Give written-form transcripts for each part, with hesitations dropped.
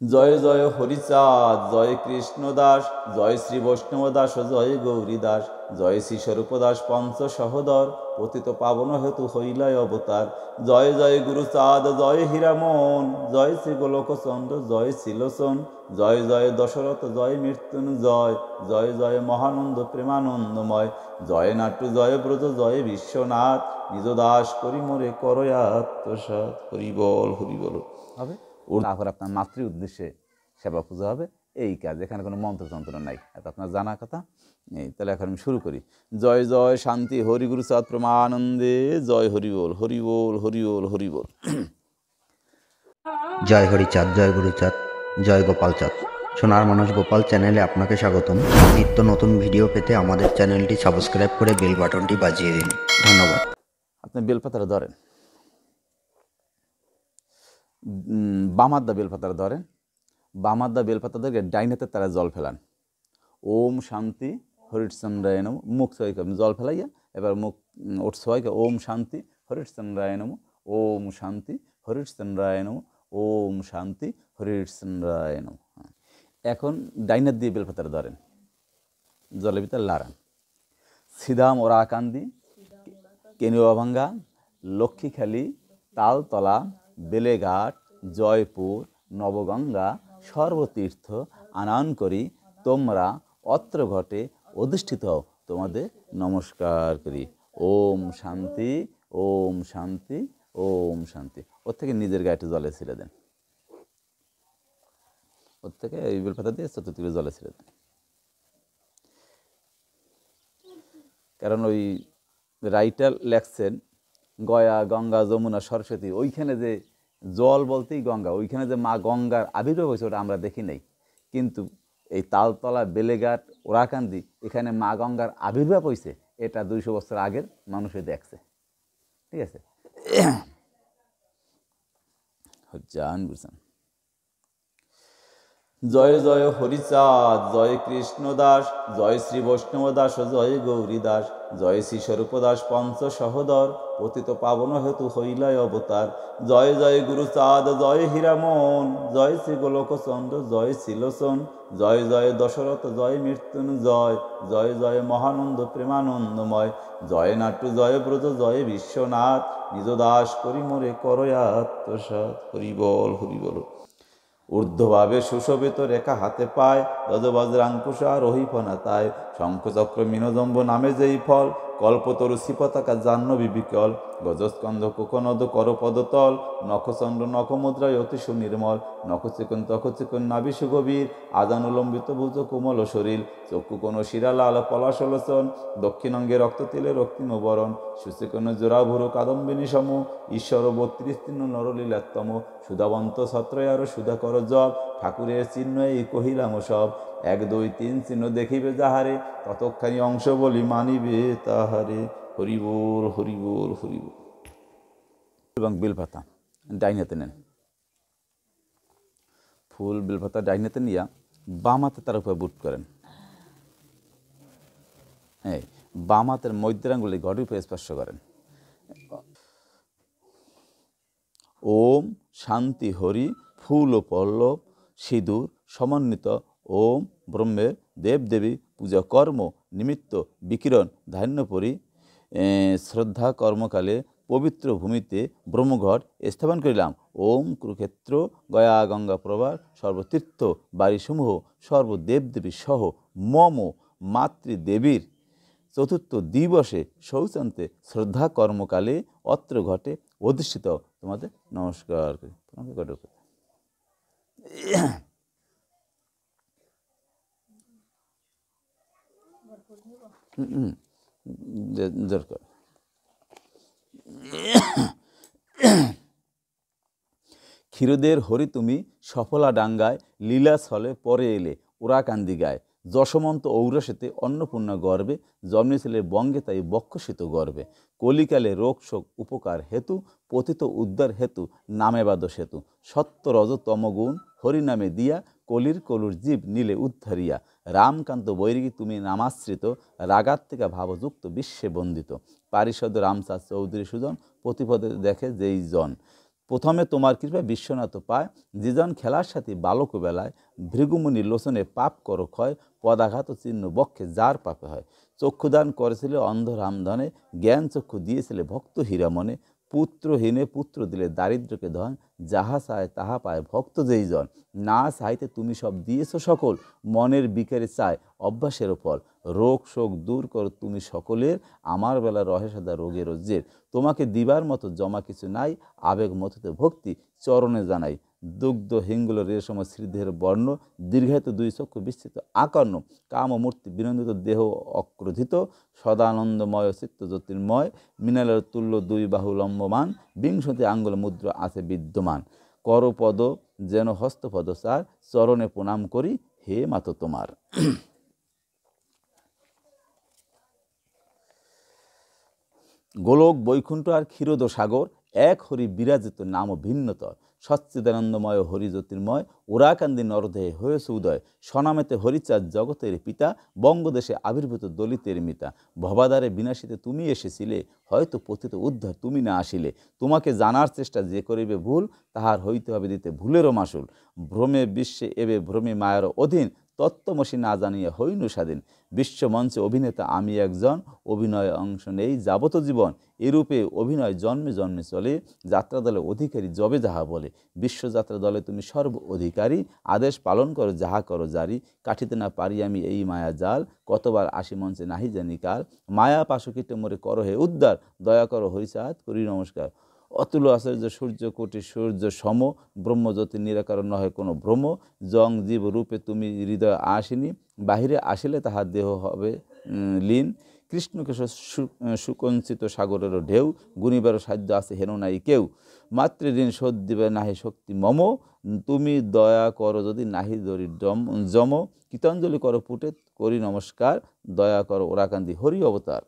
জয় জয় হরিচাঁদ, জয় কৃষ্ণদাস, জয় শ্রী বৈষ্ণব দাস, জয় গৌরী দাস, জয় শ্রী স্বরূপ দাস পঞ্চ সহোদর, পতিত পাবন হেতু হইলায় অবতার। জয় জয় গুরুচাঁদ, জয় হীরামন, জয় শ্রী গোলকচন্দ্র, জয় শ্রীলোচন, জয় জয় দশরথ, জয় মৃত্যুঞ্জয়, জয় জয় মহানন্দ প্রেমানন্দময়, জয় নাট্য, জয় ব্রজ, জয় বিশ্বনাথ, নিজ দাস করি মোরে করয় আত্মসাৎ। হরিবল হরিবল হবে। তারপর আপনার মাতৃ উদ্দেশ্যে সেবা পূজা হবে। এই কাজ, এখানে কোনো মন্ত্রতন্ত্র নাই, এটা আপনার জানা কথা। এই তাহলে এখন আমি শুরু করি। জয় জয় শান্তি হরি গুরুচাঁদ প্রমানন্দে, জয় হরিবল হরিবল হরিবল হরিবল। জয় হরিচাঁদ, জয় গুরুচাঁদ, জয় গোপালচাঁদ। সোনার মানুষ গোপাল চ্যানেলে আপনাকে স্বাগতম। নিত্য নতুন ভিডিও পেতে আমাদের চ্যানেলটি সাবস্ক্রাইব করে বেল বাটনটি বাজিয়ে দিন। ধন্যবাদ। আপনি বেলপাতাটা ধরেন, বামাদ্দা বেলপাতাটা ধরেন, বামাদ্দা বেলপাতা ধরে ডাইন হাতে তারা জল ফেলান। ওম শান্তি হরিশ্চন্দ্রায় নম, মুখ সবাইকে জল ফেলাইয়া এবার মুখ ওঠ সবাইকে ওম শান্তি হরিশ্চন্দ্রায় নম, ওম শান্তি হরিশ্চন্দ্রায় নম, ওম শান্তি হরিশ্চন্দ্রায় নম। এখন ডাইনার দিয়ে বেলপাতাটা ধরেন, জলের ভিতরে লাড়ান। সিধাম ওরাকান্দি, কেনুয়াভাঙ্গা, লক্ষ্মীখালি, তালতলা, বেলেঘাট, জয়পুর, নবগঙ্গা, সর্বতীর্থ আনয়ন করি তোমরা অত্র ঘটে অধিষ্ঠিত হও, তোমাদের নমস্কার করি। ওম শান্তি, ওম শান্তি, ওম শান্তি। ওর থেকে নিজের গায়ে একটু জলে ছেড়ে দেন, ওর থেকে এই বেলপাতা দিয়ে চতুর্দিকে জলে ছেড়ে দেন। কারণ ওই রাইটার লেখছেন গয়া, গঙ্গা, যমুনা, সরস্বতী, ওইখানে যে জল বলতেই গঙ্গা, ওইখানে যে মা গঙ্গার আবির্ভাব হয়েছে ওটা আমরা দেখি নাই। কিন্তু এই তালতলা, বেলেঘাট, ওরাকান্দি, এখানে মা গঙ্গার আবির্ভাব হয়েছে, এটা 200 বছর আগের মানুষে দেখছে। ঠিক আছে, জান বুঝছেন। জয় জয় হরিচাঁদ, জয় কৃষ্ণদাস, জয় শ্রী বৈষ্ণব দাস, জয় গৌরী দাস, জয় শ্রী স্বরূপ দাস পঞ্চ সহোদর, পতিত পাবন হেতু হইলায় অবতার। জয় জয় গুরুচাঁদ, জয় হীরামন, জয় শ্রী গোলকচন্দ্র, জয় শ্রীলোচন, জয় জয় দশরথ, জয় মৃত্যুঞ্জয়, জয় জয় মহানন্দ প্রেমানন্দময়, জয় নাট্য, জয় ব্রজ, জয় বিশ্বনাথ, নিজ দাস করি মোরে করয় আত্মসাৎ। হরিবল হরিবল। ঊর্ধ্বভাবে সুশোভিত রেখা হাতে পায়, গজবজ্রাঙ্কুশা রহিফনা তাই, শঙ্খচক্র মিনজম্ব নামে যেই ফল, কল্পতরু শ্রীপতাকা জাহ্নবী বিকল, গজস্কন্ধ কোকনদ করপদতল, নখচন্দ্র নখমুদ্রায় অতি সুনির্মল, নখচিকন তখচিকন নাভি সুগভীর, আজানুলম্বিত ভুজ কোমল শরীর, চক্ষু কোন শিরালাল পলাশলোচন, দক্ষিণাঙ্গে রক্ততিলে রক্তিম বরণ, সুচিকন জোড়াভুরু কাদম্বিনী সম, ঈশ্বর 32 তৃণ নরলীলাত্তম, সুধাবন্ত ছত্রয়ার সুধাকর জব, ঠাকুরের চিহ্ন এই কহিলাম সব, 1 2 3 চিহ্ন দেখিবে যাহারে, ততখানি অংশ বলি মানিবে তাহারে। হরিবোল হরিবোল হরিবোল। এবং বেলপাতা ডাইন হাতে নেন, ফুল বেলপাতা ডাইন হাতে নিয়া বাম হাতে তার উপরে বুট করেন। হ্যাঁ, বাম হাতের মধ্যাঙ্গুলি ঘটির উপরে স্পর্শ করেন। ওম শান্তি হরি, ফুল ও পল্লব সিঁদুর সমন্বিত ওম ব্রহ্মের দেবদেবী পূজা কর্ম নিমিত্ত বিকিরণ ধান্যপরি শ্রদ্ধা কর্মকালে পবিত্র ভূমিতে ব্রহ্মঘট স্থাপন করিলাম। ওম কুরুক্ষেত্র, গয়া, গঙ্গা প্রভার সর্বতীর্থ বাড়িসমূহ সর্বদেবদেবী সহ মম মাতৃদেবীর চতুর্থ দিবসে শৌচান্তে শ্রদ্ধা কর্মকালে অত্র ঘটে অধিষ্ঠিত, তোমাদের নমস্কার করি। তোমাকে ঘটে দরকার। ক্ষীরোদের হরি তুমি সফলা ডাঙ্গায় লীলাস্থলে পরে এলে ওরাকান্দি গায়, যশমন্ত ঔরসেতে অন্নপূর্ণা গর্বে জন্মেছিলে বঙ্গে তাই বক্ষসিত গর্বে, কলিকালে রোগ শোক উপকার হেতু পতিত উদ্ধার হেতু নামেবাদ সেতু, সত্য রজ তমগুণ হরিনামে দিয়া কলির কলুর জীব নীলে উদ্ধারিয়া, রামকান্ত বৈরিগী তুমি নামাশ্রিত রাগাত্মিকা ভাবযুক্ত বিশ্বে বন্দিত, পারিষদ রামচাঁদ চৌধুরী সুজন প্রতিপদে দেখে যেই জন, প্রথমে তোমার কৃপা বিশ্বনাথ পায়, যেজন খেলার সাথে বালক বেলায়, ভৃগুমুনি লোচনে পাপ কর ক্ষয়, পদাঘাত চিহ্ন বক্ষে যার পাপে হয়। চক্ষুদান করেছিলে অন্ধ রামধনে, জ্ঞান চক্ষু দিয়েছিলে ভক্ত হীরামনে, পুত্রহীনে পুত্র দিলে দারিদ্র্যকে ধন, যাহা চায় তাহা পায় ভক্ত যেই জন। না চাইতে তুমি সব দিয়েছ সকল, মনের বিকারে চায় অভ্যাসের ফল। রোগ শোক দূর করো তুমি সকলের, আমার বেলা রহে সদা রোগের জের। তোমাকে দিবার মতো জমা কিছু নাই, আবেগ মততে ভক্তি চরণে জানাই। দুগ্ধ হিঙ্গুল রেশম শ্রীদেহের বর্ণ, দীর্ঘায়িত দুই চক্ষু বিস্তৃত আকর্ণ, কাম মূর্তি বিনন্দিত দেহ অক্রোধিত, সদানন্দময় চিত্ত জ্যোতির্ময়, মৃণালের তুল্য দুই বাহু লম্বমান, বিংশতি আঙ্গুল মুদ্রা আছে বিদ্যমান। করপদ যেন হস্তপদ চার, চরণে প্রণাম করি হে মাতো তোমার। গোলক বৈকুণ্ঠ আর ক্ষীরোদ সাগর, এক হরি বিরাজিত নাম ভিন্নতর। সচ্চিদানন্দময় হরি জ্যোতির্ময়, ওরাকান্দি নরদেহে হয়েছে উদয়। স্বনামেতে হরিচাঁদ জগতের পিতা, বঙ্গদেশে আবির্ভূত দলিতের মিতা। ভবাদারে বিনাশিতে তুমি এসেছিলে, হয়তো পতিত উদ্ধার তুমি না আসিলে। তোমাকে জানার চেষ্টা যে করিবে ভুল, তাহার হইতে হবে দিতে ভুলেরও মাসুল। ভ্রমে বিশ্বে এবে ভ্রমে মায়ার অধীন, তত্ত্বমসি না জানিয়া হইনু স্বাধীন। বিশ্বমঞ্চে অভিনেতা আমি একজন, অভিনয়ে অংশ নেই যাবত জীবন। এরূপে অভিনয় জন্মে জন্মে চলে, যাত্রা দলে অধিকারী যবে যাহা বলে। বিশ্বযাত্রা দলে তুমি সর্ব অধিকারী, আদেশ পালন করো যাহা করো জারি। কাটিতে না পারি আমি এই মায়া জাল, কতবার আসি মঞ্চে নাহি জানি কাল। মায়া পাশকিটে মোরে করো হে উদ্ধার, দয়া করো হরিচাঁদ করি নমস্কার। অতুল আচার্য সূর্য কোটি সূর্য সম, ব্রহ্মজ্যোতি নিরাকার নহে কোনো ভ্রম। জং জীব রূপে তুমি হৃদয় আসিনি, বাহিরে আসিলে তাহার দেহ হবে লীন। কৃষ্ণকেশর সুকঞ্চিত সাগরেরও ঢেউ, গুণিবার সাধ্য আছে হেন নাই কেউ। মাতৃঋণ শোধ দিবে নাহি শক্তি মম, তুমি দয়া করো যদি নাহি দরি জম। কীতাঞ্জলি করো পুটে করি নমস্কার, দয়া করো ওরাকান্দি হরি অবতার।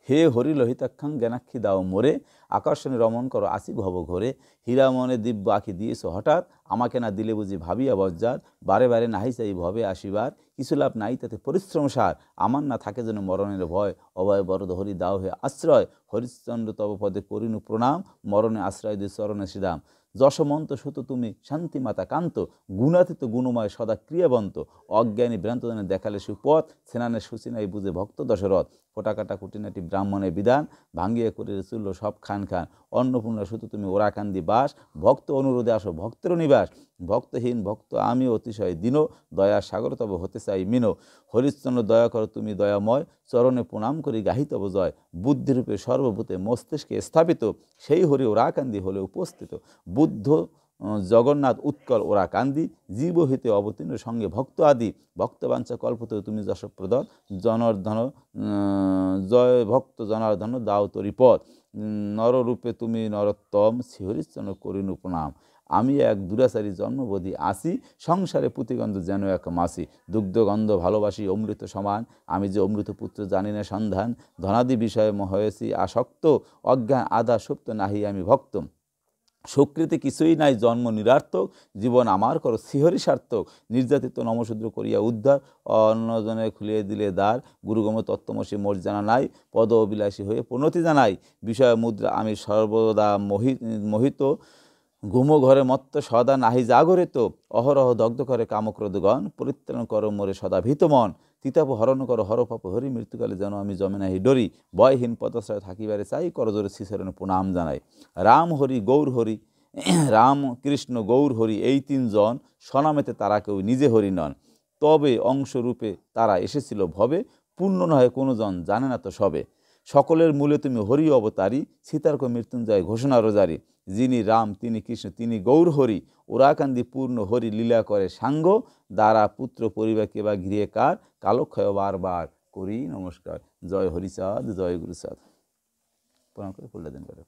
হে হরি লোহিতাক্ষাং জ্ঞানাক্ষী দাও মোরে, আকর্ষণে রমণ করো আসি ভব ঘরে। হীরামনে দিব্য আঁখি দিয়েছ হঠাৎ, আমাকে না দিলে বুঝি ভাবিয়া বজ্জাত। বারে বারে নাহি চাই ভবে আসিবার, কিছু লাভ নাই তাতে পরিশ্রম সার। আমার না থাকে যেন মরণের ভয়, অভয় বরদ হরি দাও হে আশ্রয়। হরিশ্চন্দ্র তব পদে করিনু প্রণাম, মরণে আশ্রয় দিয়ে চরণে শ্রীরাম। যশমন্ত সুত তুমি শান্তিমাতা কান্ত, গুণাতীত গুণময় সদা ক্রিয়াবন্ত। অজ্ঞানী ভ্রান্তজনে দেখালে সুপথ, সেনানের সুচিনাই বুঝে ভক্ত দশরথ। ফোটাকাটা কুটিনাটি ব্রাহ্মণের বিধান, ভাঙ্গিয়া করে চুল্ল সব খান খান। অন্নপূর্ণা সুত তুমি ওরাকান্দি বাস, ভক্ত অনুরোধে আসো ভক্তের নিবাস। ভক্তহীন ভক্ত আমি অতিশয় দীন, দয়ার সাগর তব হতে চাই মিনো। হরিশ্চন্দ্র দয়া করো তুমি দয়াময়, চরণে প্রণাম করি গাহি তব জয়। বুদ্ধিরূপে সর্বভূতে মস্তিষ্কে স্থাপিত, সেই হরি ওরাকান্দি হলে উপস্থিত। বুদ্ধ জগন্নাথ উৎকল ওরাকান্দি, জীব হইতে অবতীর্ণ সঙ্গে ভক্ত আদি। ভক্তবাঞ্ছা কল্পতে তুমি যশপ্রদ, জনার্দন জয় ভক্ত জনার্দন দাও তরি পদ। নররূপে তুমি নরোত্তম, শ্রীহরিশ্চন্দ্র করিনু প্রণাম। আমি এক দুরাচারী জন্মবোধি আসি, সংসারে পুঁতিগন্ধ যেন এক মাসি। দুগ্ধগন্ধ ভালোবাসি অমৃত সমান, আমি যে অমৃত পুত্র জানি না সন্ধান। ধনাদি বিষয়ে হয়েছি আসক্ত, অজ্ঞান আদা সুপ্ত নাহি আমি ভক্ত। সুকৃতি কিছুই নাই জন্ম নিরার্থক, জীবন আমার করো শ্রীহরি সার্থক। নির্যাতিত নমশূদ্র করিয়া উদ্ধার, অন্যজনে খুলিয়ে দিলে দ্বার। গুরুগম তত্ত্বমসি মোর জানা নাই, পদ অবিলাসী হয়ে পূর্ণতি জানাই। বিষয় মুদ্রা আমি সর্বদা মোহিত, ঘুম ঘরে মত্ত সদা নাহি জাগরিত। অহরহ দগ্ধ করে কামক্রোধগণ, পরিত্রাণ করো মোরে সদা ভীত মন। তিতাপ হরণ করো হরপাপ হরি, মৃত্যুকালে যেন আমি জমে নাহি ডরি। ভয়হীন পদশ্রয় থাকিবারে চাই, করজোরে শ্রীচরণে প্রণাম জানাই। রাম হরি গৌর হরি, রাম কৃষ্ণ গৌর হরি এই তিনজন, স্বনামেতে তারা কেউ নিজে হরি নন। তবে অংশরূপে তারা এসেছিল ভবে, পূর্ণ নহে কোনো জন জানে না তো সবে। সকলের মূলে তুমি হরি অবতারী, সীতার্ক মৃত্যুঞ্জয় ঘোষণা রোজারি। যিনি রাম তিনি কৃষ্ণ তিনি গৌর হরি, ওরাকান্দি পূর্ণ হরি লীলা করে সাঙ্গ। দ্বারা পুত্র পরিবার কেবা গৃহে কার, কালক্ষয় বারবার করি নমস্কার। জয় হরিচাঁদ, জয় গুরুচাঁদ। প্রণাম করে পড়লে দেন করে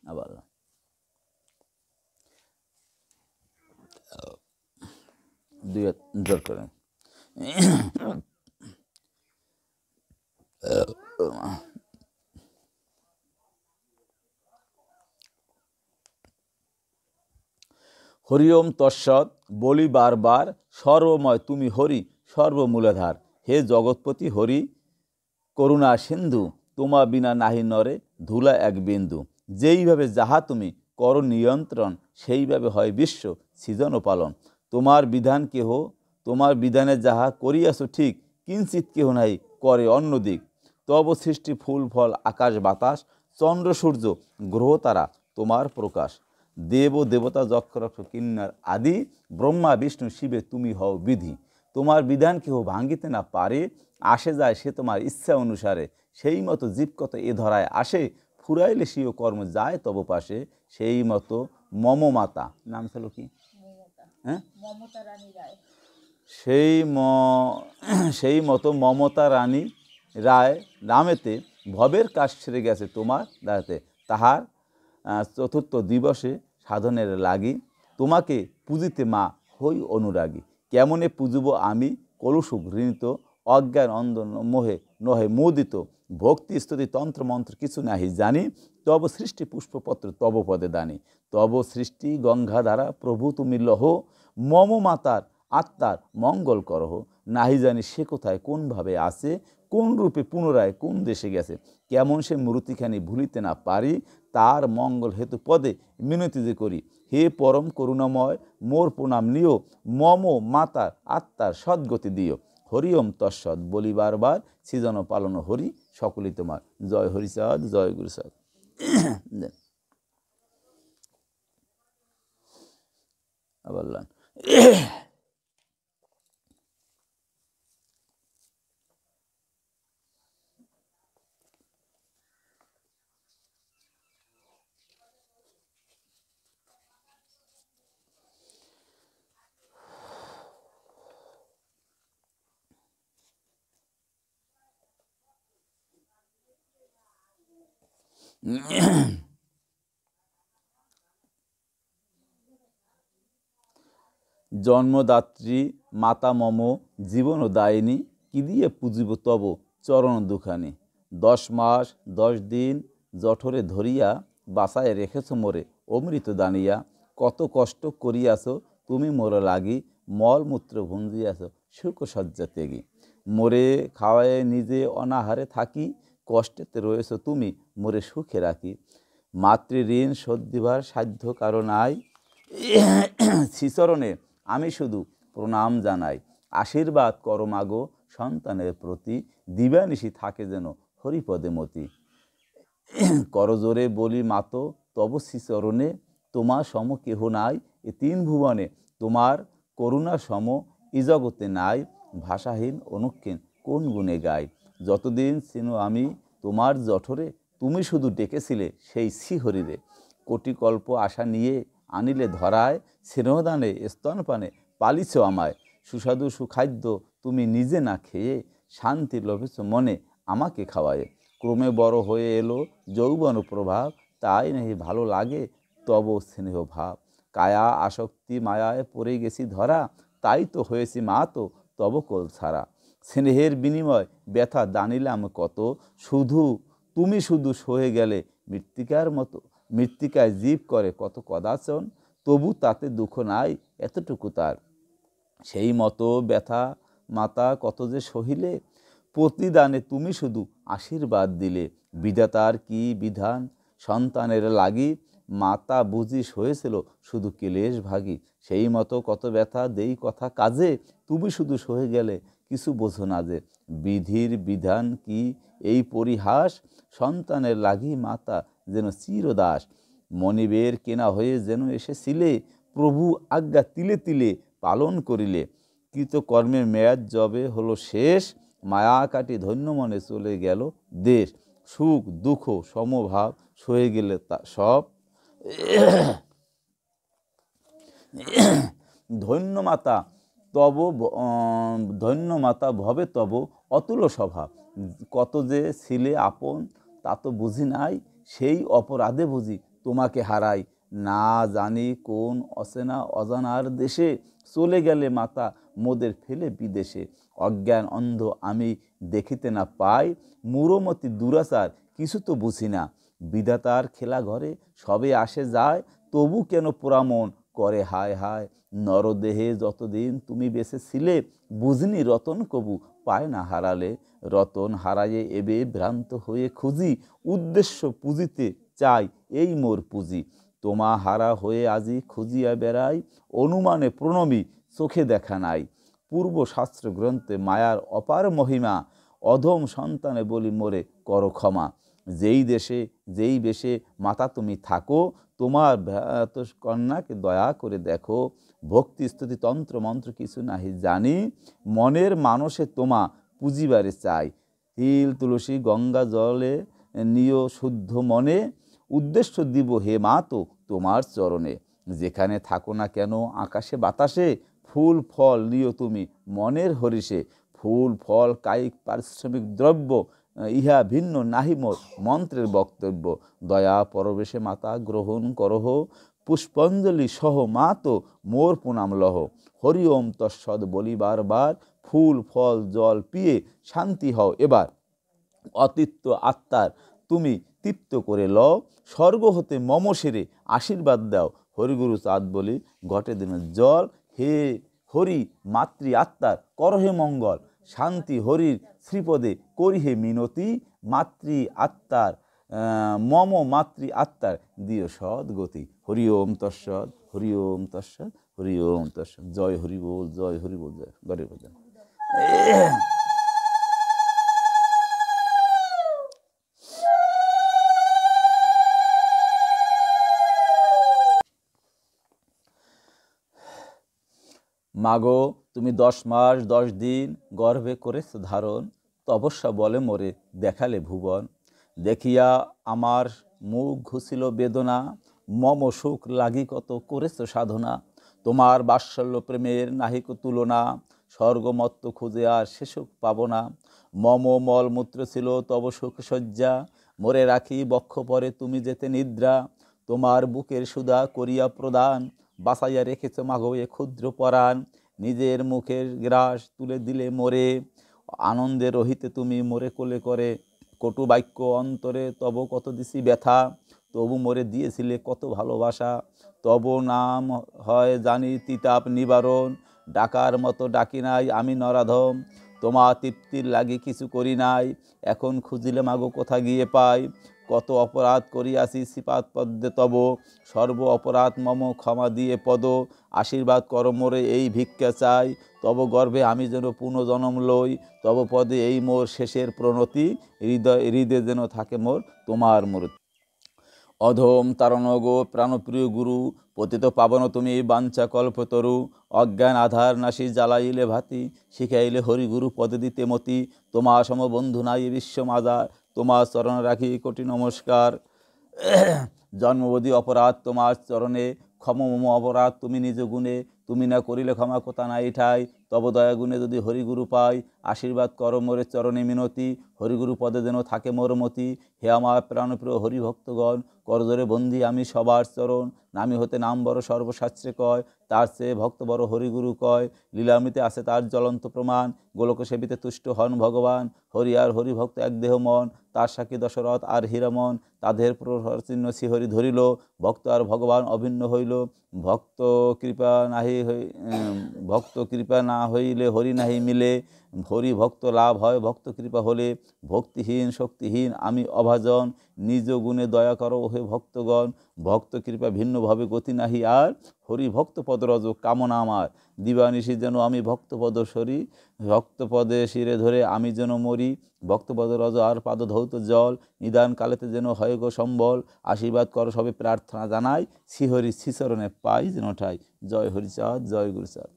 আবার দুই হাত জোর করেন। হরি ওম তৎসৎ বলি বারবার, সর্বময় তুমি হরি সর্বমূলাধার। হে জগৎপতি হরি করুণা সিন্ধু, তোমা বিনা নাহি নরে ধুলা এক বিন্দু। যেইভাবে যাহা তুমি কর নিয়ন্ত্রণ, সেইভাবে হয় বিশ্ব সৃজন ও পালন। তোমার বিধান কেহ, তোমার বিধানে যাহা করিয়াছ ঠিক, কিঞ্চিৎ কেহ নাই করে অন্য দিক। তব সৃষ্টি ফুল ফল আকাশ বাতাস, চন্দ্র সূর্য গ্রহ তারা তোমার প্রকাশ। দেব দেবতা যক্ষ রক্ষ কিন্নার আদি, ব্রহ্মা বিষ্ণু শিবে তুমি হও বিধি। তোমার বিধান কেহ ভাঙ্গিতে না পারে, আসে যায় সে তোমার ইচ্ছা অনুসারে। সেই মতো জীবকত এ ধরায় আসে, ফুরাইলে স্বীয় কর্ম যায় তব পাশে। সেই মতো মম মাতা, নাম ছিল কি? হ্যাঁ, সেই মতো মমতা রানী রায় নামেতে ভবের কাজ সেরে গেছে তোমার দাঁড়াতে। তাহার চতুর্থ দিবসে সাধনের লাগি, তোমাকে পুজিতে মা হই অনুরাগী। কেমনে পুজব আমি কলুষুক ঋণিত, অজ্ঞান অন্ধ মোহে নহে মোদিত। ভক্তি স্তুতি তন্ত্র মন্ত্র কিছু নাহি জানি, তব সৃষ্টি পুষ্পপত্র তব পদে দানি। তব সৃষ্টি গঙ্গাধারা প্রভু তুমি লহ, মম মাতার আত্মার মঙ্গল করহ। নাহি জানি সে কোথায় কোনভাবে আছে, কোন রূপে পুনরায় কোন দেশে গেছে। কেমন সে মূর্তিখানি ভুলিতে না পারি, তার মঙ্গল হেতু পদে মিনতি যে করি। হে পরম করুণাময়, মোর প্রণাম নিও, মম মাতার আত্মার সদ্গতি দিও। হরি ওম তৎসৎ বলি বারবার, সৃজন পালন হরি সকলই তোমার। জয় হরিচাঁদ, জয় গুরুচাঁদ। আবার লান। জন্মদাত্রী মাতা মম জীবন দায়িনী, কি দিয়ে পুজিব তব চরণ দুখানি। 10 মাস 10 দিন জঠরে ধরিয়া, বাসায় রেখেছ মোরে অমৃত দানিয়া। কত কষ্ট করিয়াছ তুমি মোর লাগি, মলমূত্র ভুঞ্জিয়াছ সুখ সজ্জা ত্যাগী। মোরে খাওয়ায়ে নিজে অনাহারে থাকি, কষ্টেতে রয়েছ তুমি মোরে সুখে রাখি। মাতৃঋণ শোধ দিবার সাধ্য কারো নাই, শ্রীচরণে আমি শুধু প্রণাম জানাই। আশীর্বাদ করো মাগো সন্তানের প্রতি, দিবানিশি থাকে যেন হরিপদে মতি। করজোরে বলি মাতো তব শ্রীচরণে, তোমার সম কেহ নাই এ 3 ভুবনে। তোমার করুণা সম ই জগতে নাই, ভাষাহীন অনুক্ষীণ কোন গুণে গাই। যতদিন ছিল আমি তোমার জঠরে, তুমি শুধু ডেকেছিলে সেই শ্রীহরিরে। কোটি কল্প আশা নিয়ে আনিলে ধরায়, স্নেহদানে স্তনপানে পালিছ আমায়। সুস্বাদু সুখাদ্য তুমি নিজে না খেয়ে, শান্তি লভেছ মনে আমাকে খাওয়ায়ে। ক্রমে বড় হয়ে এলো যৌবন প্রভাব, তাই নাহি ভালো লাগে তব স্নেহ ভাব। কায়া আসক্তি মায়ায় পড়ে গেছি ধরা, তাই তো হয়েছি মা তো তব কোল ছাড়া। স্নেহের বিনিময় ব্যথা দানিলাম কত, শুধু তুমি শুধু সহে গেলে মৃত্তিকার মতো। মৃত্তিকায় জীব করে কত কদাচন, তবু তাতে দুঃখ নাই এতটুকু তার। সেই মতো ব্যথা মাতা কত যে সহিলে, প্রতিদানে তুমি শুধু আশীর্বাদ দিলে। বিধাতার কি বিধান সন্তানের লাগি, মাতা বুঝি সহেছিল শুধু ক্লেশ ভাগী। সেই মতো কত ব্যথা দেই কথা কাজে, তুমি শুধু সহে গেলে কিছু বোঝো না যে। বিধির বিধান কি এই পরিহাস, সন্তানের লাগি মাতা যেন চিরদাস। মনিবের কেনা হয়ে যেন এসেছিলে, প্রভু আজ্ঞা তিলে তিলে পালন করিলে। কৃতকর্মের মেয়াদ যবে হলো শেষ, মায়া কাটি ধন্য মনে চলে গেল দেশ। সুখ দুঃখ সমভাব সয়ে গেলে তা সব, ধন্য মাতা তব ধন্য মাতা ভবে তব অতুল স্বভাব। কত যে ছিলে আপন তা তো বুঝি নাই, সেই অপরাধে বুঝি তোমাকে হারাই। না জানি কোন অচেনা অজানার দেশে, চলে গেলে মাতা মোদের ফেলে বিদেশে। অজ্ঞান অন্ধ আমি দেখিতে না পাই, মূঢ়মতি দুরাচার কিছু তো বুঝি না। বিধাতার খেলা ঘরে সবে আসে যায়, তবু কেন পোড়ামন করে হায় হায়। নরদেহে যতদিন তুমি বেঁচে ছিলে, বুঝিনি রতন কবু পায় না হারালে। রতন হারায়ে এবে ভ্রান্ত হয়ে খুঁজি, উদ্দেশ্য পুঁজিতে চাই এই মোর পুঁজি। তোমা হারা হয়ে আজি খুঁজিয়া বেড়াই, অনুমানে প্রণমী চোখে দেখা নাই। পূর্ব শাস্ত্র গ্রন্থে মায়ার অপার মহিমা, অধম সন্তানে বলি মোরে কর ক্ষমা। যেই দেশে যেই বেশে মাতা তুমি থাকো, তোমার ভ্রাত কন্যাকে দয়া করে দেখো। ভক্তি স্তুতি তন্ত্র মন্ত্র কিছু নাহি জানি, মনের মানসে তোমা পুজিবারে চাই। তিল তুলসী গঙ্গা জলে নিয় শুদ্ধ মনে, উদ্দেশ্য দিব হে মা তো তোমার চরণে। যেখানে থাকো না কেন আকাশে বাতাসে, ফুল ফল নিও তুমি মনের হরিষে। ফুল ফল কায়িক পারিশ্রমিক দ্রব্য, ইহা ভিন্ন নাহি মোর মন্ত্রের বক্তব্য। দয়া পরবেশে মাতা গ্রহণ করহ, পুষ্পাঞ্জলি সহ মা তো মোর প্রণাম লহ। হরি ওম তৎসৎ বলি বারবার, ফুল ফল জল পিয়ে শান্তি হও এবার। অতৃপ্ত আত্মার তুমি তৃপ্ত করে লও, স্বর্গ হতে মম শিরে আশীর্বাদ দাও। হরিগুরু চাঁদ বলি ঘটে দিন জল, হে হরি মাতৃ আত্মার করহে মঙ্গল। শান্তি হরির শ্রীপদে করিহে মিনতি, মাতৃ আত্মার মম মাতৃ আত্মার দিও সদ্গতি। হরি ওম তৎসৎ, হরি ওম তৎসৎ, হরি ওম তৎসৎ। জয় হরি বল, জয় হরি বল, জয় গরে বল। মাগো তুমি 10 মাস 10 দিন গর্ভে করেছ ধারণ, তপস্যা বলে মোরে দেখালে ভুবন। দেখিয়া আমার মুখ ঘুষিল বেদনা, মম সুখ লাগি কত করেছ সাধনা। তোমার বাৎসল্য প্রেমের নাহিক তুলনা, স্বর্গমত্ত খুঁজে আর সে সুখ পাব না। মম মলমূত্র ছিল তব সুখ শয্যা, মোরে রাখি বক্ষ পরে তুমি যেতে নিদ্রা। তোমার বুকের সুধা করিয়া প্রদান, বাঁচাইয়া রেখেছ মাগো এ ক্ষুদ্র পরাণ। নিজের মুখের গ্রাস তুলে দিলে মোরে, আনন্দে রহিতে তুমি মোরে কোলে করে। কটু বাক্য অন্তরে তব কত দিছি ব্যথা, তবু মোরে দিয়েছিলে কত ভালোবাসা। তব নাম হয় জানি তিতাপ নিবারণ, ডাকার মতো ডাকি নাই আমি নরাধম। তোমা তৃপ্তির লাগি কিছু করি নাই, এখন খুঁজিলে মাগো কোথা গিয়ে পাই। কত অপরাধ করিয়াছি শ্রীপাদ পদ্মে তব, সর্ব অপরাধ মম ক্ষমা দিয়ে পদ। আশীর্বাদ কর মোরে এই ভিক্ষা চাই, তব গর্ভে আমি যেন পুনঃজন্ম লই। তব পদে এই মোর শেষের প্রণতি, হৃদয়ে যেন থাকে মোর তোমার মূর্তি। অধম তারণ গো প্রাণপ্রিয় গুরু, পতিত পাবন তুমি বাঞ্ছা কল্পতরু। অজ্ঞান আধার নাশি জ্বালাইলে ভাতি, শিখাইলে হরিগুরু পদে দিতে মতি। তোমা সম বন্ধু নাই বিশ্ব মাজার, তোমার চরণ রাখি কোটি নমস্কার। জন্মবধি অপরাধ তোমার চরণে, ক্ষম মম অপরাধ তুমি নিজ গুণে। তুমি না করিলে ক্ষমা কোথা নাই ঠাই, তব দয়া গুণে যদি হরিগুরু পাই। আশীর্বাদ কর মোরে চরণে মিনতি, হরিগুরু পদে যেন থাকে মোর মতি। হে আমার প্রাণপ্রিয় হরিভক্তগণ, করজোরে বন্দি আমি সবার চরণ। নামি হতে নাম বড় সর্বশাস্ত্রে কয়, তার চেয়ে ভক্ত বড় হরিগুরু কয়। লীলামৃতে আছে তার জ্বলন্ত প্রমাণ, গোলক সেবিতে তুষ্ট হন ভগবান। হরি আর হরিভক্ত এক দেহ মন, তার সাক্ষী দশরথ আর হীরামন। তাদের প্রহর চিহ্ন শ্রীহরি ধরিল, ভক্ত আর ভগবান অভিন্ন হইল। ভক্ত কৃপা নাহি ভক্ত কৃপা না হইলে হরি নাহি মিলে। হরি ভক্ত লাভ হয় ভক্ত কৃপা হলে। ভক্তিহীন শক্তিহীন আমি অভাজন, নিজ গুণে দয়া করো হে ভক্তগণ। ভক্ত কৃপা ভিন্নভাবে গতি নাহি আর, হরি ভক্ত পদরজ কামনা আমার। দিবানিশি যেন আমি ভক্তপদ সরি, ভক্তপদে শিরে ধরে আমি যেন মরি। ভক্তপদ রজ আর পাদ ধৌত জল, নিদান কালেতে যেন হয় গো সম্বল। আশীর্বাদ করো সবে প্রার্থনা জানাই, শ্রীহরি শ্রীচরণে পাই যেন ঠাই। জয় হরিচাঁদ, জয় গুরুচাঁদ।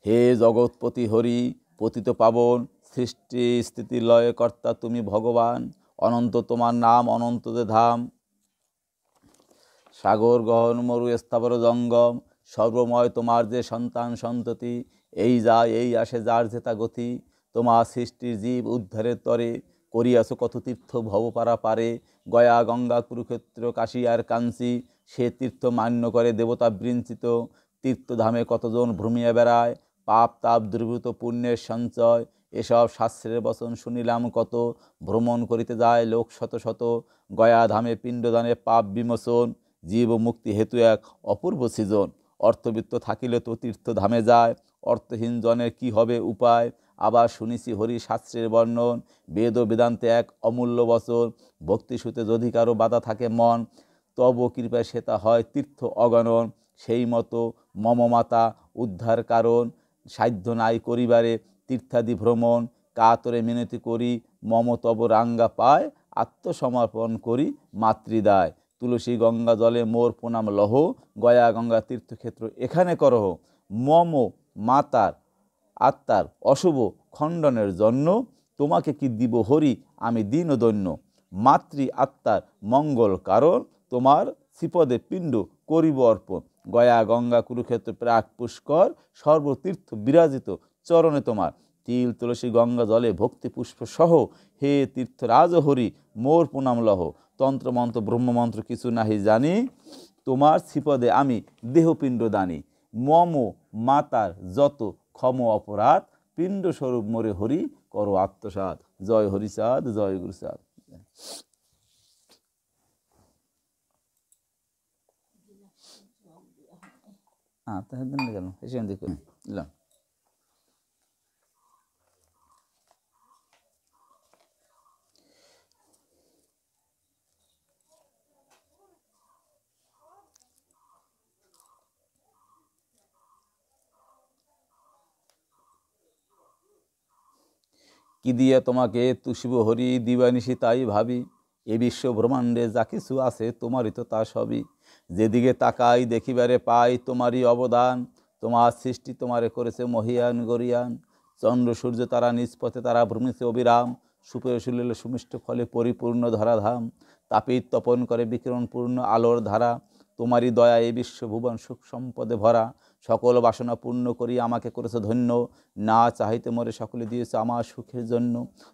হে জগৎপতি হরি, পতিত পাবন, সৃষ্টি স্থিতি লয় কর্তা তুমি ভগবান। অনন্ত তোমার নাম অনন্ত যে ধাম, সাগর গহন মরু স্থাবর জঙ্গম। সর্বময় তোমার যে সন্তান সন্ততি, এই যায় এই আসে যার যেতা গতি। তোমার সৃষ্টির জীব উদ্ধারের তরে, করিয়াছ কত তীর্থ ভবপারা পারে। গয়া গঙ্গা কুরুক্ষেত্র কাশী আর কাঞ্চি, সে তীর্থ মান্য করে দেবতা বৃঞ্চিত। তীর্থধামে কতজন ভ্রমিয়া বেড়ায়, পাপ তাপ দুর্বৃত পুণ্যের সঞ্চয়। এসব শাস্ত্রের বচন শুনিলাম কত, ভ্রমণ করিতে যায় লোক শত শত, গয়া ধামে পিণ্ডদানে পাপ বিমোচন, জীব মুক্তি হেতু এক অপূর্ব সৃজন। অর্থবিত্ত থাকিলে তো তীর্থধামে যায়, অর্থহীন জনের কি হবে উপায়। আবার শুনিছি হরি শাস্ত্রের বর্ণন, বেদ ও বেদান্তে এক অমূল্য বচন, ভক্তিসূতে যদি কারো বাধা থাকে মন, তব কৃপায় সেটা হয় তীর্থ অগণন। সেই মতো মম মাতা উদ্ধার কারণ, সাধ্য নাই করিবারে তীর্থাদি ভ্রমণ, কাতরে মিনতি করি মম তব রাঙ্গা পায়, আত্মসমর্পণ করি মাতৃদায়। তুলসী গঙ্গা জলে মোর প্রণাম লহ, গয়া গঙ্গা তীর্থক্ষেত্র এখানে করহ। মম মাতার আত্মার অশুভ খণ্ডনের জন্য, তোমাকে কি দিব হরি আমি দীনদৈন্য। মাতৃ আত্মার মঙ্গল কারণ, তোমার শ্রীপদে পিণ্ড করিব অর্পণ। গয়া গঙ্গা কুরুক্ষেত্র প্রাক পুষ্কর, সর্বতীর্থ বিরাজিত চরণে তোমার। তিল তুলসী গঙ্গা জলে ভক্তি পুষ্প সহ, হে তীর্থরাজ হরি মোর প্রণাম লহ। তন্ত্রমন্ত্র ব্রহ্মমন্ত্র কিছু নাহি জানি, তোমার শ্রীপদে আমি দেহপিণ্ড দানি। মম মাতার যত ক্ষম অপরাধ, পিণ্ড স্বরূপ মোরে হরি করো আত্মসাৎ। জয় হরিচাঁদ, জয় গুরুচাঁদ। তাহলে কেন এসে দেখুন দিলাম। কি দিয়ে তোমাকে তুষিব হরি দিবানিশি তাই ভাবি, এ বিশ্ব ব্রহ্মাণ্ডে যা কিছু আছে তোমারই তো তা সবই। যেদিকে তাকাই দেখিবারে পাই তোমারই অবদান, তোমার সৃষ্টি তোমারে করেছে মহিয়ান গরিয়ান। চন্দ্র সূর্য তারা নিজ পথে তারা ভ্রমিছে অবিরাম, সুপেয় সুলীল সুমিষ্ট ফলে পরিপূর্ণ ধরাধাম। তাপিত তপন করে বিকিরণপূর্ণ আলোর ধারা, তোমারই দয়া এই বিশ্বভুবন সুখ সম্পদে ভরা। সকল বাসনা পূর্ণ করি আমাকে করেছে ধন্য, না চাহিতে মোরে সকলে দিয়েছে আমার সুখের জন্য।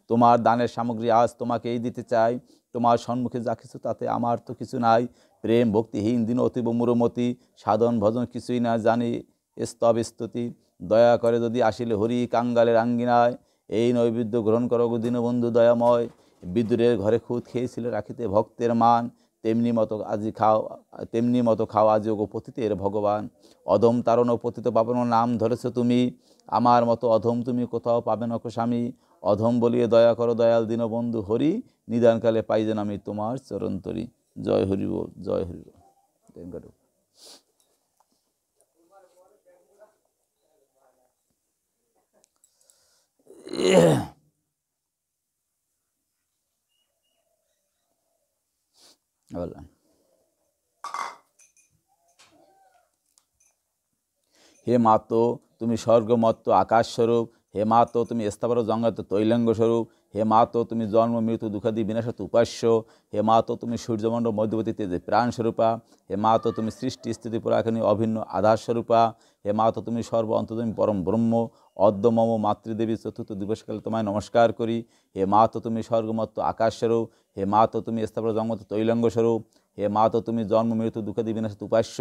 তোমার দানের সামগ্রী আজ তোমাকেই দিতে চাই, তোমার সম্মুখে যা কিছু তাতে আমার তো কিছু নাই। প্রেম ভক্তিহীন দিন অতীব মূরমতি, সাধন ভজন কিছুই না জানি স্তব স্তুতি। দয়া করে যদি আসিলে হরি কাঙ্গালের আঙ্গিনায়, এই নৈবেদ্য গ্রহণ করো গো দীনবন্ধু দয়াময়। বিদুরের ঘরে খুদ খেয়েছিলে রাখিতে ভক্তের মান, তেমনি মতো খাও আজি গো পতিতের ভগবান। অধম তারণ ও পতিত পাবন নাম ধরেছ তুমি, আমার মতো অধম তুমি কোথাও পাবে না কো স্বামী। অধম বলিয়ে দয়া করো দয়াল দীনবন্ধু হরি, নিদানকালে পাই যেন আমি তোমার চরণতরি। জয় হরি বল, জয় হরি বল। বললাম হে মাতো তুমি স্বর্গমত্ত আকাশস্বরূপ, হে মাতো তুমি স্থাবর জঙ্গত তৈলঙ্গ স্বরূপ, হে মাতো তুমি জন্ম মৃত্যু দুঃখাদি বিনাশত উপাস্য, হে মাতো তুমি সূর্যমণ্ডল মধ্যবর্তী তেজে প্রাণস্বরূপা, হে মাতো তুমি সৃষ্টি স্থিতি পরায়ণী অভিন্ন আধারস্বরূপা, হে মাতো তুমি সর্ব অন্তর্যামী পরম ব্রহ্ম। অদ্য মম মাতৃদেবী চতুর্থ দিবসকালে তোমায় নমস্কার করি। হে মাতো তুমি স্বর্গমত্ত আকাশস্বরূপ, হে মাতো তুমি স্থাবর জঙ্গত তৈলঙ্গ স্বরূপ, হে মাতো তুমি জন্ম মৃত্যু দুঃখাদি বিনাশত উপাস্য,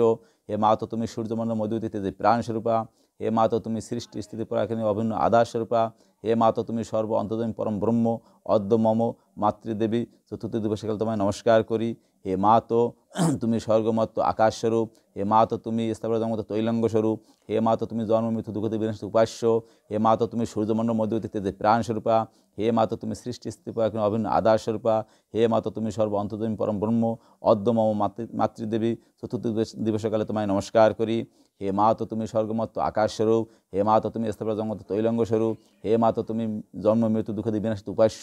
হে মাতো তুমি সূর্যমণ্ডল মধ্যবর্তী তেজে প্রাণস্বরূপা, হে মাতো তুমি সৃষ্টি স্থিতি পরায়ণী অভিন্ন আধারস্বরূপা, হে মাতো তুমি সর্ব অন্তর্যামী পরম ব্রহ্ম। অদ্য মম মাতৃদেবী চতুর্থ দিবসকালে তোমায় নমস্কার করি। হে মাতো তুমি স্বর্গমত্ত আকাশস্বরূপ, হে মাতো তুমি স্থাবর জগত তৈলঙ্গ স্বরূপ, হে মাতো তুমি জন্ম মৃত্যু দুঃখতে বিনাশিত উপাস্য, হে মাতো তুমি সূর্যমণ্ডল মধ্যবর্তী তেজে প্রাণস্বরূপা, হে মাতো তুমি সৃষ্টি স্থিতি পরায়ণী অভিন্ন আধারস্বরূপা, হে মাতো তুমি সর্ব অন্তর্যামী পরম ব্রহ্ম। অদ্য মম মাতৃদেবী চতুর্থ দিবসকালে তোমায় নমস্কার করি। হে মাতো তুমি স্বর্গমত্ত আকাশস্বরূপ, হে মাতো তুমি স্থাবর জগত তৈলঙ্গ স্বরূপ, হে মাতো তুমি জন্ম মৃত্যু দুঃখদি বিনাশিত উপাস্য,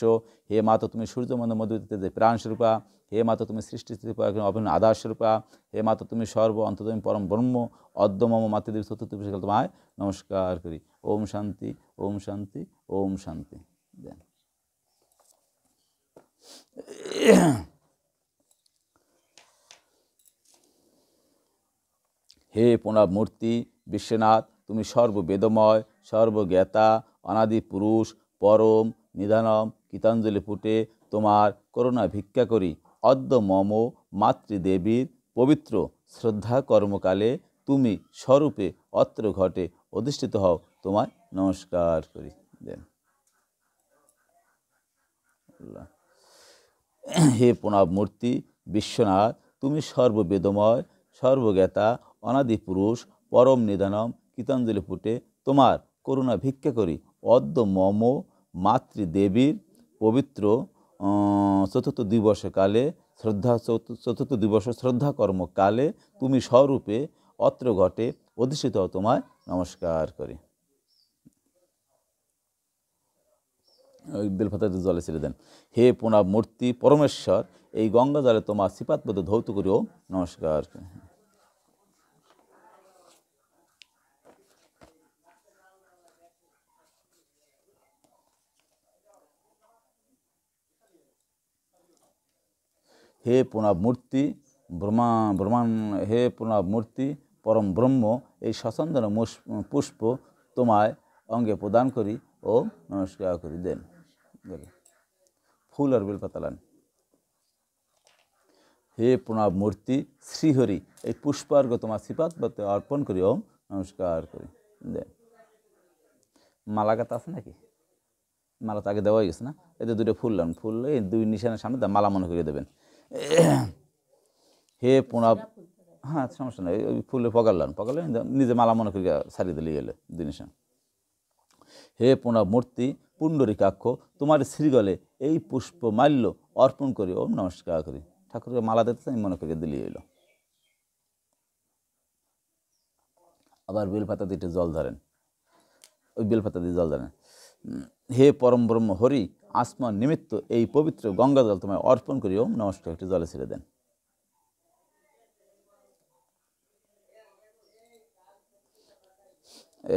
হে মাতো তুমি সূর্যমণ্ডল মধ্যবর্তী তেজে প্রাণস্বরূপা, হে মাতো তুমি সৃষ্টি স্থিতি পরায়ণী অভিন্ন আধারস্বরূপা, হে মাতো তুমি সর্ব অন্তর্যামী পরম ব্রহ্ম। অদ্য মম মাতৃদেবী চতুর্থ দিবসকালে তোমায় নমস্কার করি। ওম শান্তি, ওম শান্তি, ওম শান্তি। হে প্রণব মূর্তি বিশ্বনাথ, তুমি সর্ববেদময় সর্বজ্ঞাতা অনাদি পুরুষ পরম নিধানম, গীতাঞ্জলি পুটে তোমার করুণা ভিক্ষা করি। অদ্য মম মাতৃদেবীর পবিত্র শ্রদ্ধা কর্মকালে তুমি স্বরূপে অত্র ঘটে অধিষ্ঠিত হও, তোমায় নমস্কার করি। দেন হে প্রণব মূর্তি বিশ্বনাথ, তুমি সর্ববেদময়, সর্বজ্ঞাতা, অনাদি পুরুষ, পরম নিদানম। কীতাঞ্জলি ফুটে তোমার করুণা ভিক্ষা করি। অদ্য মম মাতৃদেবীর পবিত্র চতুর্থ দিবস কালে চতুর্থ দিবস শ্রদ্ধা কর্মকালে তুমি স্বরূপে অত্র ঘটে অধিষ্ঠিত তোমায় নমস্কার করি। ওই বেলপাতাতে জলে ছেড়ে দেন। হে প্রণব মূর্তি পরমেশ্বর, এই গঙ্গা জলে তোমার শ্রীপাদপদ ধৌত করিও নমস্কার করি। হে প্রণব মূর্তি হে প্রণব মূর্তি পরম ব্রহ্ম, এই সচন্দন পুষ্প তোমায় অঙ্গে প্রদান করি ও নমস্কার করি। দেন ফুল আর বেলপাতা লান। হে প্রণব মূর্তি শ্রীহরি, এই পুষ্পার্ঘ তোমার শ্রীপাদপদে অর্পণ করি ও নমস্কার করি। দেন মালা গাঁথা আছে নাকি? মালা তো আগে দেওয়াই গেছে না? এতে দুটো ফুল লান, ফুল এই দুই নিশানের সামনে মালা মনে করিয়ে দেবেন। হে প্রণব, হ্যাঁ সমস্যা নেই, ওই ফুলে পগালান, পগালে নিজে মালা মনে করিয়া সারিয়ে দিলে গেলে দুই নিশান। হে প্রণব মূর্তি পুণ্ডরিকাক্ষ, তোমার শ্রীগলে এই পুষ্প মাল্য অর্পণ করি ও নমস্কার করি। ঠাকুরকে মালা দিতে আমি মনে করিয়ে দিলি এলো। আবার বেলপাতা দিয়ে জল ধরেন, ওই বেলপাতা দিয়ে জল ধরেন। হে পরম ব্রহ্ম হরি, আসমান নিমিত্ত এই পবিত্র গঙ্গা জল তোমায় অর্পণ করি ও নমস্কার, একটু জলে ছেড়ে দেন।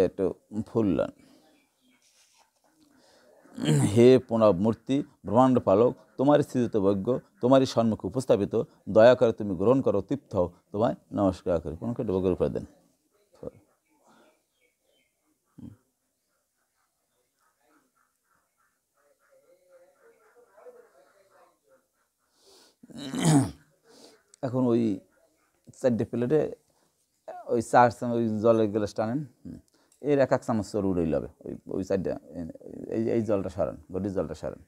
একটু ফুললাম। হে প্রণব মূর্তি ব্রহ্মাণ্ড পালক, তোমারই সৃজিত বৈজ্ঞ, তোমারই সম্মুখে উপস্থাপিত, দয়া করে তুমি গ্রহণ করো, তৃপ্ত হও, তোমায় নমস্কার করি। কোনো কেটে বগের উপরে দেন। এখন ওই 4টে প্লেটে ওই 4 চামচ ওই জলের গ্লাস টানেন, এর 1 চামচ চোর উড়েই লবে। ওই 4টে এই জলটা সারান, গডির জলটা সারান।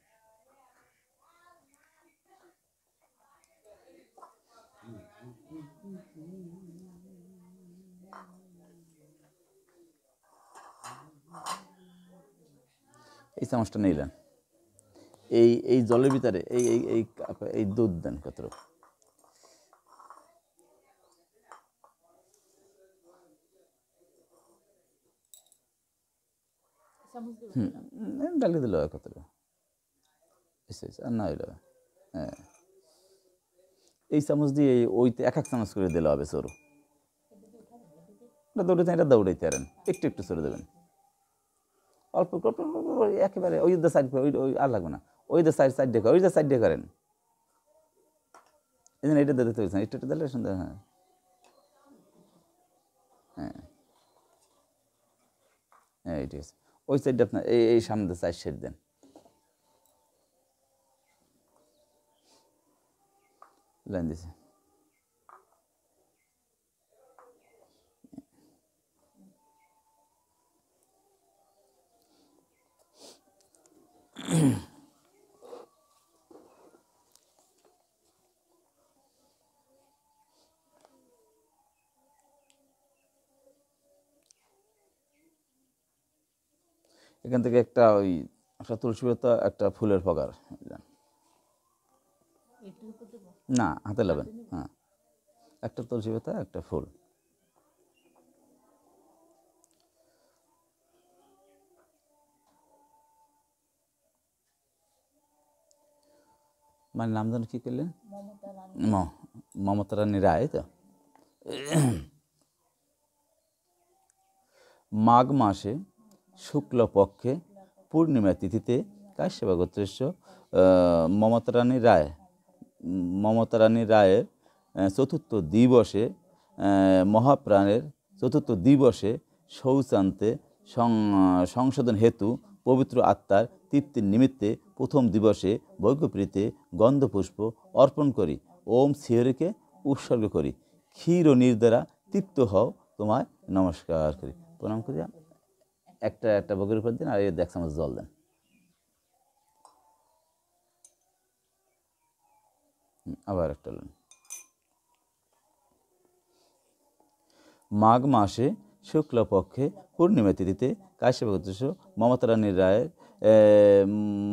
এই চামচটা নিলেন, এই জলের ভিতরে এই দুধ দেন কত। ডালিয়ে দিল কত না হইল। হ্যাঁ এই চামচ দিয়ে ওইতে 1 চামচ করে দিলে হবে সরু। দৌড়াইতে এটা দৌড়াইতে পারেন, একটু একটু সরে দেবেন অল্প একেবারে। ওই যে সাইড ওই আর লাগবে না, ওই যে সাইড দেখো, ওই যে সাইড দিয়ে করেন। এই জন্য এটা দিতে পেরেছেন, একটু একটু দিলে সুন্দর। হ্যাঁ হ্যাঁ হ্যাঁ ঠিক আছে। ওই সাইডটা আপনার এই সামনে সাইড সেট দেন। লাইন দিছে। এখান থেকে একটা ওই একটা তুলসী পাতা, একটা ফুলের পগার না হাতে লাবেন। হ্যাঁ একটা তুলসী পাতা, একটা ফুল। মানে নাম জানো কি করলেন? মমতা রানী রায়। তো মাঘ মাসে শুক্লপক্ষে পূর্ণিমা তিথিতে কাশ্যপ গোত্রেশ্ব মমতা রানী রায়ের চতুর্থ দিবসে মহাপ্রাণের চতুর্থ দিবসে শৌচান্তে সংশোধন হেতু পবিত্র আত্মার তৃপ্তির নিমিত্তে প্রথম দিবসে বৈজ্ঞপ্রীতে গন্ধপুষ্প অর্পণ করি। ওম শ্রীহরিকে উৎসর্গ করি। ক্ষীর ও নির্দ্বারা তৃপ্ত হও, তোমায় নমস্কার করি। প্রণাম করি। একটা ভোগের উপর দিন, আর 1 চামচ জল দেন। আবার একটা লাইন। মাঘ মাসে শুক্লপক্ষে পূর্ণিমা তিথিতে কাশ্যপ গোত্রস্য মমতা রানীর রায়ের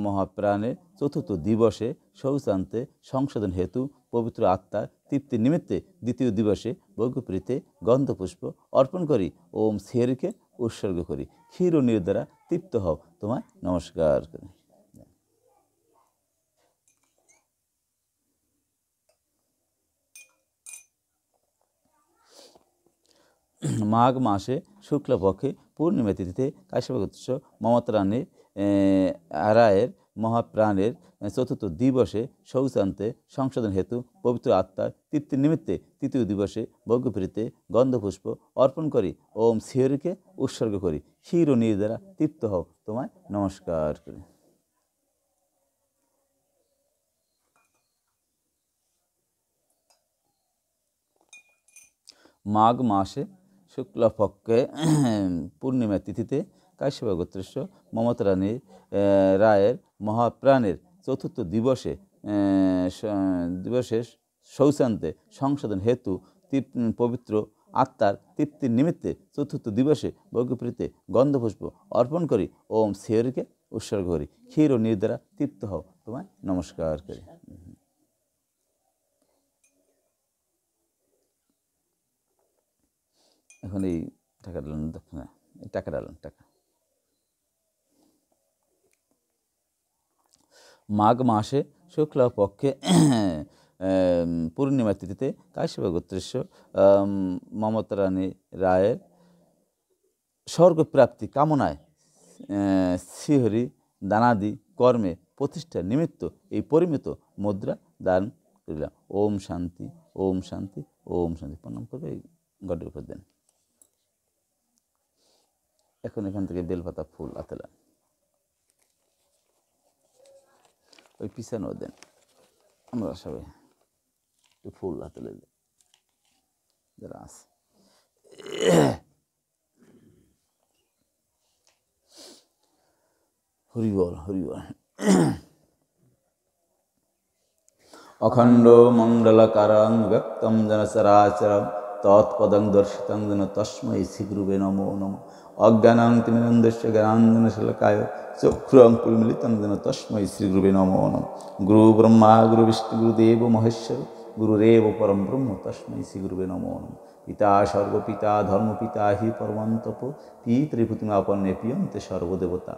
মহাপ্রাণের চতুর্থ দিবসে শৌচান্তে সংশোধন হেতু পবিত্র আত্মার তৃপ্তির নিমিত্তে দ্বিতীয় দিবসে বৈকুপ্রীতে গন্ধপুষ্প অর্পণ করি ওম শ্রীহরিকে উৎসর্গ করি। ক্ষীর ও নীর দ্বারা তৃপ্ত হও, তোমায় নমস্কার করি। মাঘ মাসে শুক্লপক্ষে পূর্ণিমা তিথিতে কাশ্যপ গোত্রস্য মমতা রানীর রায়ের মহাপ্রাণের চতুর্থ দিবসে শৌচান্তে সংশোধন হেতু পবিত্র আত্মার তৃপ্তির নিমিত্তে তৃতীয় দিবসে বৈকুপ্রীতে গন্ধপুষ্প অর্পণ করি ওম শ্রীহরিকে উৎসর্গ করি। ক্ষীর ও নীর দ্বারা তৃপ্ত হও, তোমায় নমস্কার করি। মাঘ মাসে শুক্লপক্ষে পূর্ণিমা তিথিতে কাশ্যপ গোত্রস্য মমতা রানীর রায়ের মহাপ্রাণের চতুর্থ দিবসে শৌচান্তে সংশোধন হেতু পবিত্র আত্মার তৃপ্তির নিমিত্তে চতুর্থ দিবসে বৈকুপ্রীতে গন্ধপুষ্প অর্পণ করি ওম শ্রীহরিকে উৎসর্গ করি। ক্ষীর ও নীর দ্বারা তৃপ্ত হও, তোমায় নমস্কার করি। এখন এই টাকা ডালান, হ্যাঁ এই টাকা ডালান টাকা। মাঘ মাসে শুক্লপক্ষে পূর্ণিমা তিথিতে কাশ্যপ গোত্রস্য মমতা রানী রায়ের স্বর্গপ্রাপ্তি কামনায় শ্রীহরি দানাদি কর্মে প্রতিষ্ঠার নিমিত্ত এই পরিমিত মুদ্রা দান করিলাম। ওম শান্তি, ওম শান্তি, ওম শান্তি। প্রণাম করবে, এই গডের উপর দেন। এখন এখান থেকে বেলপাতা ফুল আতেলাম, ওই পিছানো দেন। আমরা সবাই ফুল হাতে দেন যারা আছে। হরি বল, হরি বল। অখণ্ড মণ্ডলাকারং ব্যক্তং যেন চরাচরং তৎপদং দর্শিতং যেন তস্मै শ্রীগুরুবে নমো নমঃ। অজ্ঞানং তিমিরন্ধস্য জ্ঞানাঞ্জনশলাকায় চক্ষুরং পুলমিলিতং যেন তস্मै শ্রীগুরুবে নমো নমঃ। গুরু ব্রহ্মা গুরু বিষ্ণু গুরুদেব মহেশ্বর গুরুরেব পরম ব্রহ্ম তস্मै শ্রীগুরুবে নমো নমঃ। পিতা সর্বপিতা ধর্মপিতা হি পরমন্তপ পিতৃভূতিমাপন্নে প্রিয়ন্তে সর্বদেবতা।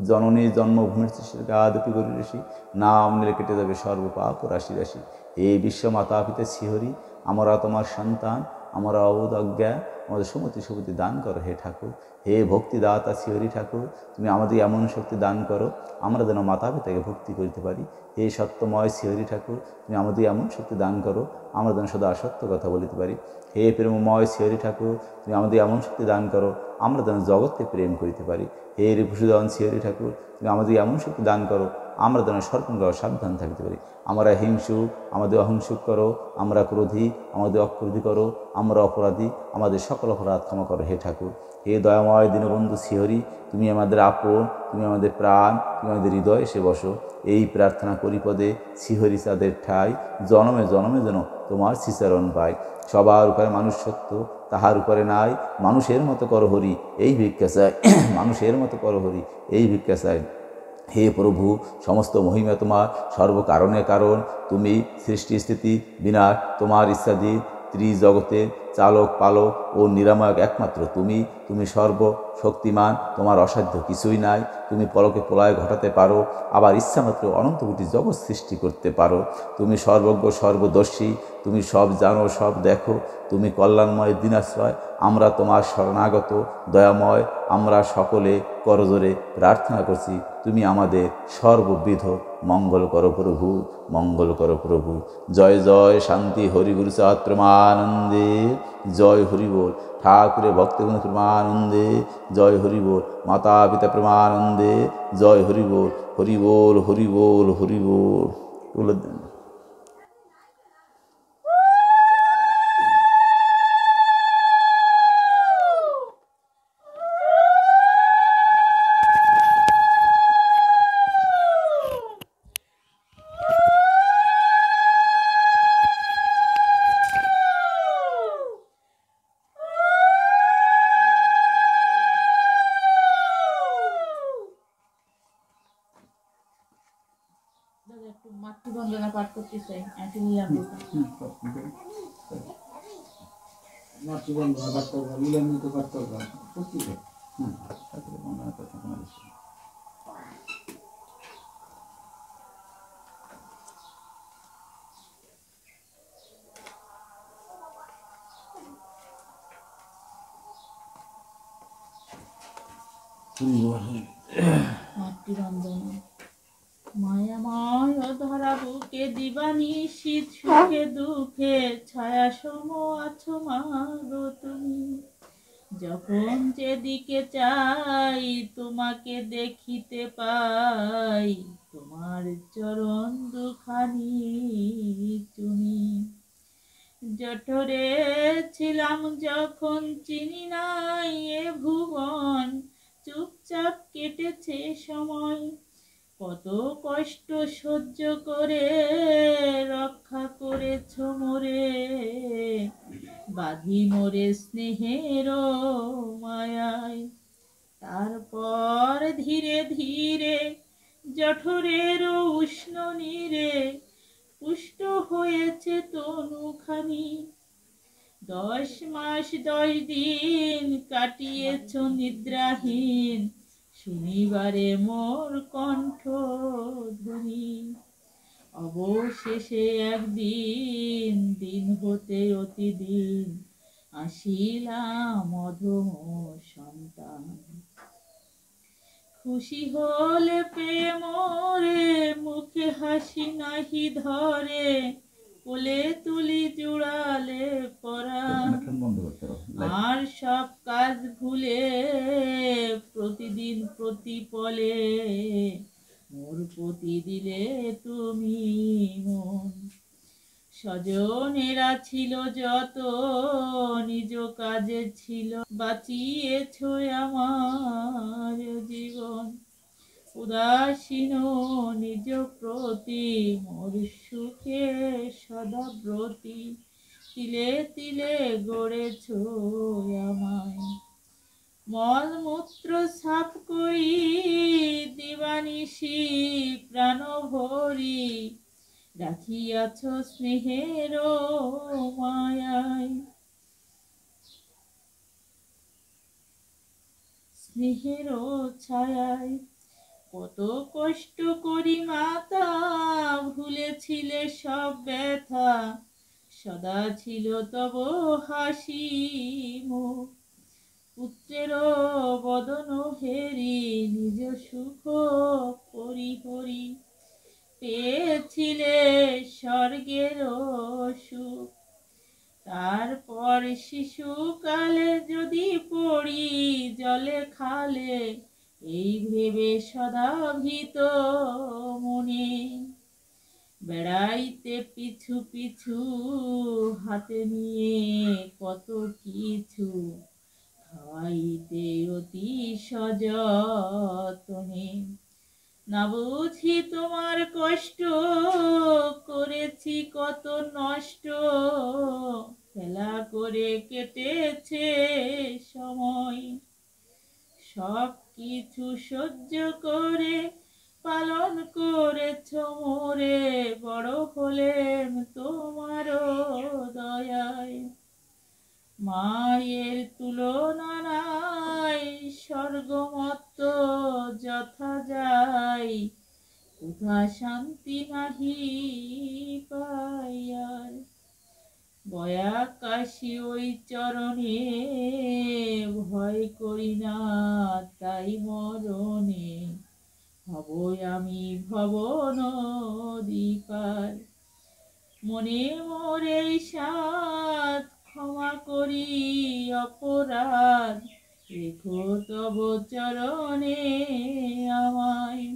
জননী জন্মভূমির গাদপি গরিষি নাম নিলে কেটে যাবে সর্বপাপ রাশি রাশি। হে বিশ্ব মাতা পিতা শ্রীহরি, আমরা তোমার সন্তান, আমরা অবোধ অজ্ঞান, আমাদের সুমতি সুমতি দান করো হে ঠাকুর। হে ভক্তিদাতা শ্রীহরি ঠাকুর, তুমি আমাদের এমন শক্তি দান করো আমরা যেন মাতা পিতাকে ভক্তি করতে পারি। হে সত্যময় শ্রীহরি ঠাকুর, তুমি আমাদের এমন শক্তি দান করো আমরা যেন সদা সত্য কথা বলিতে পারি। হে প্রেমময় শ্রীহরি ঠাকুর, তুমি আমাদের এমন শক্তি দান করো আমরা যেন জগৎকে প্রেম করিতে পারি। হে রিপুসুধন শ্রীহরি ঠাকুর, তুমি আমাদের এমন শক্তি দান করো আমরা যেন সর্বঙ্গ সাবধান থাকতে পারি। আমরা হিংসুক, আমাদের অহিংসুক করো। আমরা ক্রোধী, আমাদের অক্রোধী করো। আমরা অপরাধী, আমাদের সকল অপরাধ ক্ষমা করো হে ঠাকুর। হে দয়াময় দীনবন্ধু শ্রীহরি, তুমি আমাদের আপন, তুমি আমাদের প্রাণ, তুমি আমাদের হৃদয়ে এসে বসো। এই প্রার্থনা করি পদে শ্রীহরি চাঁদের ঠাই জনমে জনমে যেন তোমার শ্রীচরণ পাই। সবার উপরে মানুষ সত্য, তাহার উপরে নাই। মানুষের মতো করো হরি এই ভিক্ষা চাই, মানুষের মতো করো হরি এই ভিক্ষা চাই। হে প্রভু, সমস্ত মহিমা তোমার, সর্বকারণে কারণ তুমি, সৃষ্টি স্থিতি বিনাশ তোমার ইচ্ছাধীন। ত্রিজগতের চালক পালক ও নিরাময়ক একমাত্র তুমি। তুমি সর্বশক্তিমান, তোমার অসাধ্য কিছুই নাই। তুমি পলকে প্রলয় ঘটাতে পারো, আবার ইচ্ছামাত্র অনন্ত কোটি জগৎ সৃষ্টি করতে পারো। তুমি সর্বজ্ঞ সর্বদর্শী, তুমি সব জানো সব দেখো। তুমি কল্যাণময় দিনাশ্রয়, আমরা তোমার শরণাগত দয়াময়। আমরা সকলে করজোরে প্রার্থনা করছি, তুমি আমাদের সর্ববিধ মঙ্গল করো প্রভু, মঙ্গল করো প্রভু। জয় জয় শান্তি হরিগুরু চাঁদ প্রেমানন্দে, জয় হরি বল। ঠাকুরে ভক্তগুণ প্রেমানন্দে, জয় হরি বল। মাতা পিতা প্রেমানন্দে, জয় হরি বল। হরি বল, হরি বল, হরি বল। মাতৃবন্দনা পাঠ করতে চাই। একটু নিলাম মাতৃবন্দনা পাঠ করবো, লীলামৃত পাঠ করবো, সত্যি তো। ঠাকুরের বন্দনা করতে তোমার ইচ্ছে। মাতৃবন্দনা। মায়াময় ধরা বুকে দিবানিশি সুখে দুঃখে ছায়া সম আছো মাগো তুমি। যখন যেদিকে চাই তোমাকে দেখিতে পাই, তোমার চরণ দুখানি তুমি। জঠরে ছিলাম যখন চিনি নাই এ ভুবন, চুপচাপ কেটেছে সময়। কত কষ্ট সহ্য করে রক্ষা করেছ মোরে, বাঁধি মোরে স্নেহের মায়ায়। তারপর ধীরে ধীরে জঠরের উষ্ণ নীরে পুষ্ট হয়েছে তনুখানি। 10 মাস 10 দিন কাটিয়েছ নিদ্রাহীন, শুনিবারে মোর কণ্ঠ ধ্বনি। অবশেষে একদিন দিন হতে অতিদিন আসিলাম অধম সন্তান। খুশি হলে পেয়ে মোরে মুখে হাসি নাহি ধরে, কোলে তুলি জুড়ালে পরাণ। আর সব কাজ ভুলে প্রতিদিন প্রতিপলে মোর প্রতি দিলে তুমি মন। স্বজনেরা ছিল যত নিজ কাজে ছিল, বাঁচিয়েছ আমার জীবন। উদাসীন নিজ প্রতি মোর সুখে সদাব্রতী, তিলে তিলে গড়েছ আমায়। মলমূত্র সাফ করি দিবানিশি প্রাণ ভরি, রাখিয়াছ স্নেহের মায়ায়। স্নেহের ছায়ায় কত কষ্ট করি মাতা, ভুলেছিলে সব ব্যথা, সদা ছিল তব হাসি মুখ। পুত্রের বদন হেরি নিজ সুখ পরিহরি, পেয়েছিলে স্বর্গের সুখ। তারপর শিশুকালে যদি পড়ি জলে খালে, এই ভেবে সদা ভীত মনে বেড়াইতে পিছু পিছু হাতে নিয়ে কত কিছু, খাওয়াইতে অতি সযতনে। না বুঝি তোমার কষ্ট করেছি কত নষ্ট, খেলা করে কেটেছে সময়। সব কিছু সহ্য করে পালন করেছ মোরে, বড় হলেন তোমার দয়ায়। মায়ের তুলনা নাই স্বর্গমত্ত যথা যায়, কোথা শান্তি নাহি পাই আর। বয়াকাশি ওই চরণে ভয় করি না তাই মরণে, হব আমি ভব নদী পার। মনে মোরে সাত ক্ষমা করি অপরাধ, রেখো তব চরণে আমায়।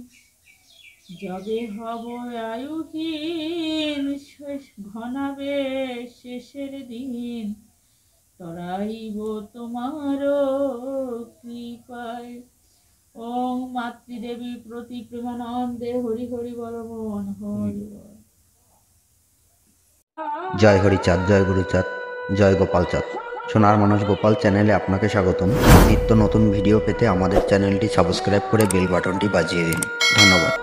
যবে হব আয়ুহীন ঘনাবে শেষের দিন, তরাইব তোমার কৃপায়। ওং মাতৃদেবী প্রতি প্রেমানন্দে হরি হরি বল মন হরি বল। জয় হরিচাঁদ, জয় গুরুচাঁদ, জয় গোপাল চাঁদ। সোনার মানুষ গোপাল চ্যানেলে আপনাকে স্বাগতম। নিত্য নতুন ভিডিও পেতে আমাদের চ্যানেলটি সাবস্ক্রাইব করে বেল বাটনটি বাজিয়ে দিন। ধন্যবাদ।